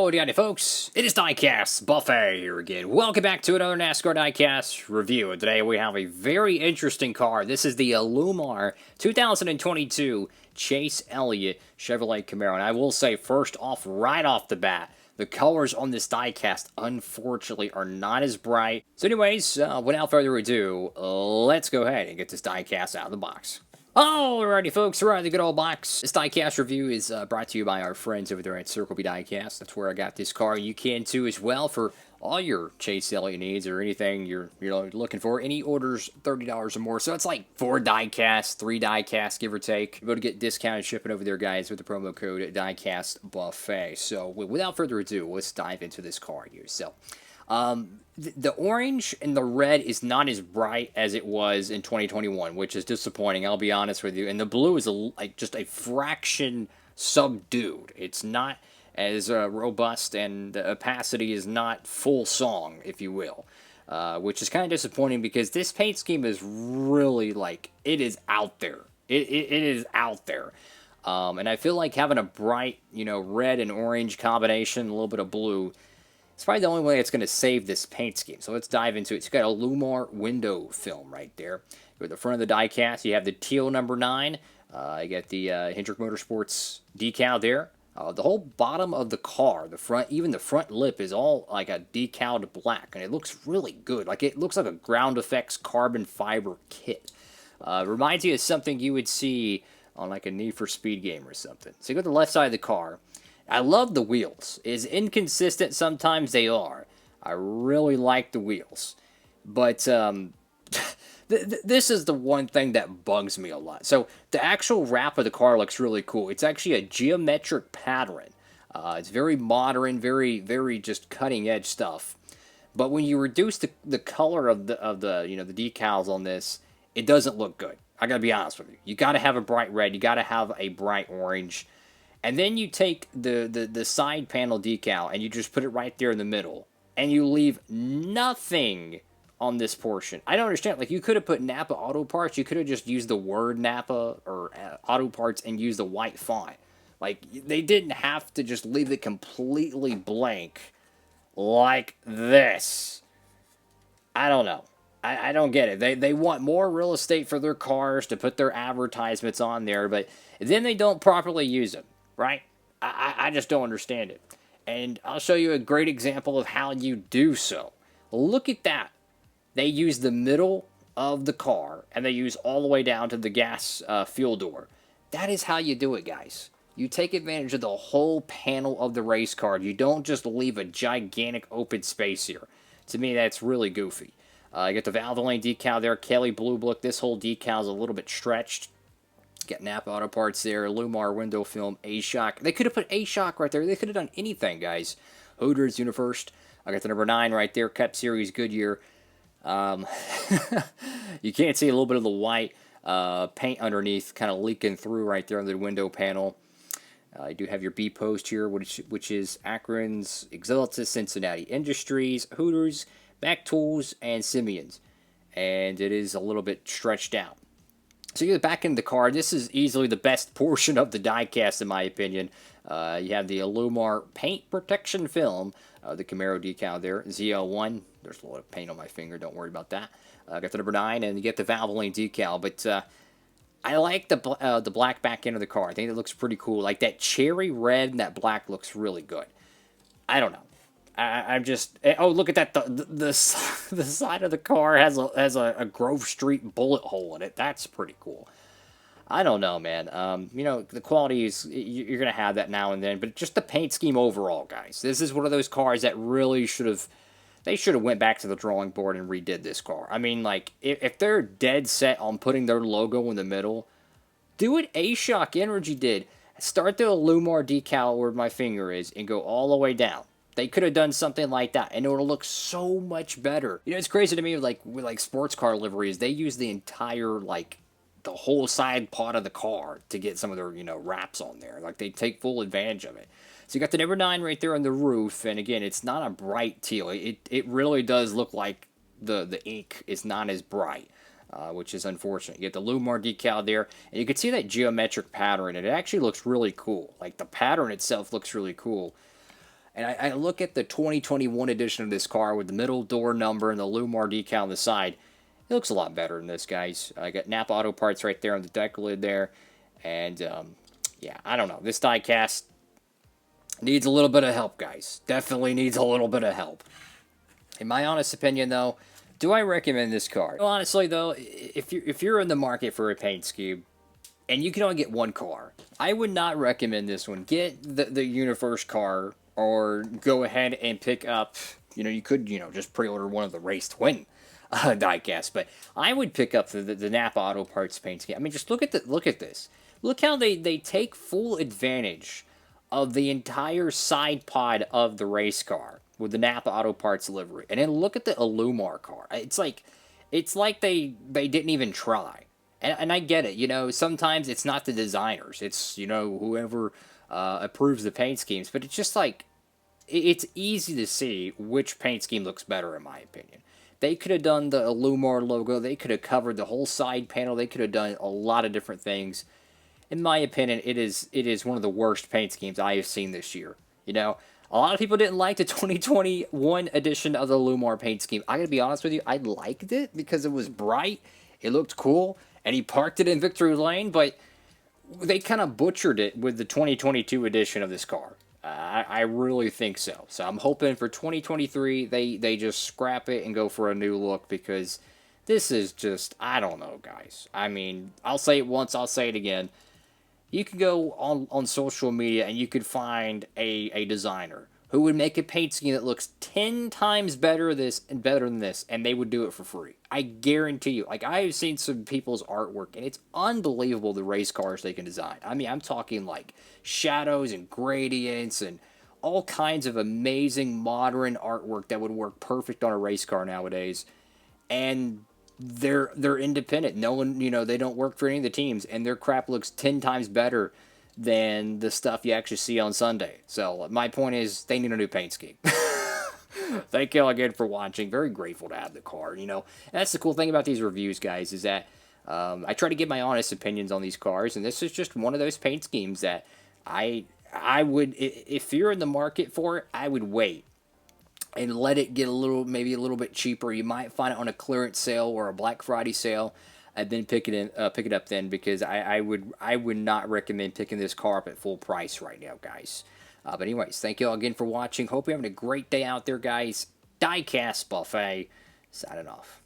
Howdy folks, it is Diecastbuffet here again. Welcome back to another NASCAR Diecast review. Today we have a very interesting car. This is the Llumar 2022 Chase Elliott Chevrolet Camaro. And I will say first off, right off the bat, the colors on this diecast, unfortunately, are not as bright. So anyways, without further ado, let's go ahead and get this diecast out of the box. Alrighty folks, we're out of the good old box. This diecast review is brought to you by our friends over there at Circle B Diecast. That's where I got this car. You can too as well for all your Chase Elliott needs or anything you're looking for. Any orders $30 or more. So it's like 4 diecasts, 3 diecasts, give or take. You're able to get discounted shipping over there, guys, with the promo code Diecastbuffet. So without further ado, let's dive into this car here. So the orange and the red is not as bright as it was in 2021, which is disappointing, I'll be honest with you. And the blue is just a fraction subdued. It's not as robust, and the opacity is not full song, if you will. Which is kind of disappointing because this paint scheme is really, it is out there. It is out there. And I feel like having a bright, red and orange combination, a little bit of blue, it's probably the only way it's going to save this paint scheme. So let's dive into it. It's got a Llumar window film right there. Go to the front of the diecast. You have the teal number 9. You got the Hendrick Motorsports decal there. The whole bottom of the car, the front, even the front lip is all like a decaled black, and it looks really good. Like it looks like a ground effects carbon fiber kit. Reminds you of something you would see on like a Need for Speed game or something. So you go to the left side of the car. I love the wheels. As inconsistent sometimes they are, I really like the wheels. But this is the one thing that bugs me a lot. So the actual wrap of the car looks really cool. It's actually a geometric pattern. It's very modern, very, very just cutting edge stuff. But when you reduce the color of the the decals on this, it doesn't look good. I gotta be honest with you. You gotta have a bright red. You gotta have a bright orange. And then you take the side panel decal and you just put it right there in the middle. And you leave nothing on this portion. I don't understand. Like, you could have put Napa Auto Parts. You could have just used the word Napa or Auto Parts and used the white font. Like, they didn't have to just leave it completely blank like this. I don't know. I don't get it. They want more real estate for their cars to put their advertisements on there, but then they don't properly use them. Right? I just don't understand it. And I'll show you a great example of how you do so. Look at that. They use the middle of the car, and they use all the way down to the gas fuel door. That is how you do it, guys. You take advantage of the whole panel of the race car. You don't just leave a gigantic open space here. To me, that's really goofy. You get the Valvoline decal there, Kelly Blue Book. This whole decal is a little bit stretched. Got Napa Auto Parts there, Llumar window film, A-Shock. They could have put A-Shock right there. They could have done anything, guys. Hooters, UniFirst. I got the number 9 right there, Cup Series, Goodyear. You can't see a little bit of the white paint underneath kind of leaking through right there on the window panel. You do have your B post here, which is Akron's, Exaltus, Cincinnati Industries, Hooters, Back Tools, and Simeon's. And it is a little bit stretched out. So you get back in the car. This is easily the best portion of the diecast, in my opinion. You have the Llumar paint protection film, the Camaro decal there, ZL1. There's a lot of paint on my finger. Don't worry about that. Got the number 9, and you get the Valvoline decal. But I like the black back end of the car. I think it looks pretty cool. Like that cherry red and that black looks really good. I don't know. I'm just... Oh, look at that. The side of the car has a Grove Street bullet hole in it. That's pretty cool. I don't know, man. The quality is... You're going to have that now and then. But just the paint scheme overall, guys. This is one of those cars that really should have... They should have went back to the drawing board and redid this car. I mean, like, if they're dead set on putting their logo in the middle, do what A-Shock Energy did. Start the Llumar decal where my finger is and go all the way down. They could have done something like that, and it would have looked so much better. It's crazy to me, with sports car liveries, they use the entire, the whole side part of the car to get some of their, wraps on there. Like, they take full advantage of it. So you got the number 9 right there on the roof, and again, it's not a bright teal. It really does look like the ink is not as bright, which is unfortunate. You get the Llumar decal there, and you can see that geometric pattern, and it actually looks really cool. Like, the pattern itself looks really cool. And I look at the 2021 edition of this car with the middle door number and the Llumar decal on the side. It looks a lot better than this, guys. I got Napa Auto Parts right there on the deck lid there. And, yeah, I don't know. This diecast needs a little bit of help, guys. Definitely needs a little bit of help. In my honest opinion, though, do I recommend this car? Well, honestly, though, if you're in the market for a paint scheme, and you can only get one car, I would not recommend this one. Get the Universe car, or go ahead and pick up, you could, just pre-order one of the Race to Win diecast, but I would pick up the Napa Auto Parts paint scheme. I mean, just look at this. Look how they take full advantage of the entire side pod of the race car with the Napa Auto Parts livery. And then look at the Llumar car. It's like they didn't even try. And I get it, sometimes it's not the designers. It's, whoever approves the paint schemes. But it's just like, it's easy to see which paint scheme looks better, in my opinion. They could have done the Llumar logo. They could have covered the whole side panel. They could have done a lot of different things. In my opinion, it is one of the worst paint schemes I have seen this year. A lot of people didn't like the 2021 edition of the Llumar paint scheme. I gotta be honest with you, I liked it because it was bright, it looked cool, and he parked it in Victory Lane, but they kind of butchered it with the 2022 edition of this car. I really think so. So I'm hoping for 2023 they just scrap it and go for a new look, because this is just, I don't know, guys. I mean, I'll say it once, I'll say it again. You could go on social media and you could find a designer who would make a paint scheme that looks 10 times better than this, and they would do it for free. I guarantee you. Like, I have seen some people's artwork, and it's unbelievable the race cars they can design. I mean, I'm talking like shadows and gradients and all kinds of amazing modern artwork that would work perfect on a race car nowadays. And they're independent. No one, they don't work for any of the teams, and their crap looks 10 times better than the stuff you actually see on Sunday. So my point is, they need a new paint scheme. Thank you all again for watching. Very grateful to have the car. And that's the cool thing about these reviews, guys, is that I try to give my honest opinions on these cars, and this is just one of those paint schemes that I would, if you're in the market for it, I would wait and let it get maybe a little bit cheaper. You might find it on a clearance sale or a Black Friday sale, and then pick it up then, because I would not recommend picking this car up at full price right now, guys. But anyways, thank you all again for watching. Hope you're having a great day out there, guys. Diecastbuffet signing off.